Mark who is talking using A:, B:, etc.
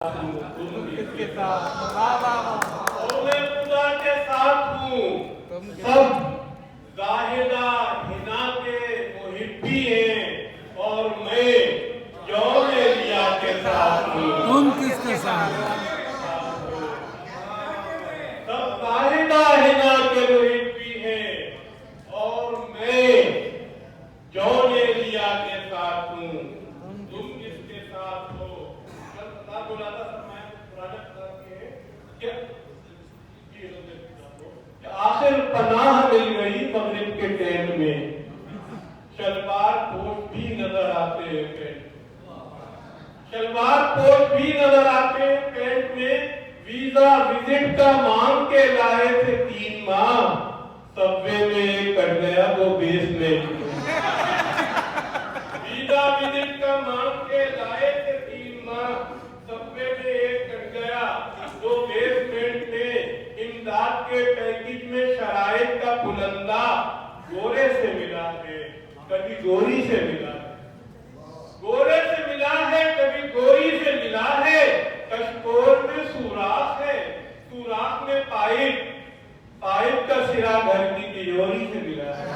A: तुम किसके साथ? वाह वाह वाह।
B: और मैं खुदा के साथ हूँ।
A: तुम
B: सब जाहिदा हिना के मुहिब्बी हैं और मैं यौम एलिया के साथ हूँ।
C: तुम किसके साथ?
B: सब जाहिदा हिना के मुहिब्बी हैं और मैं यौम एलिया के साथ हूँ। तुम किसके साथ हो? कल पता बोला था सब मैं पुराने पता के आखिर पनाह मिल गई मगरिब के टेंट में। शलवार पोश भी नजर आते हैं पेंट, शलवार पोश भी नजर आते हैं पेंट में। वीजा विजिट का मांग के लाए थे 3 माह, सबवे में एक कट गया वो बेसमेंट। वीजा विजिट का मांग के लाए थे 3 माह, सबवे में एक कट गया वो बेसमेंट में। इमदाद के पैकेज में शराइत का बुलंदा गोरे से मिला है, कभी गोरी से मिला है। गोरे से मिला है, कभी गोरी से मिला है। कशकोर में सुराख है, सुराख में पाइप, पाइप का सिरा घर की तिजोरी से मिला है।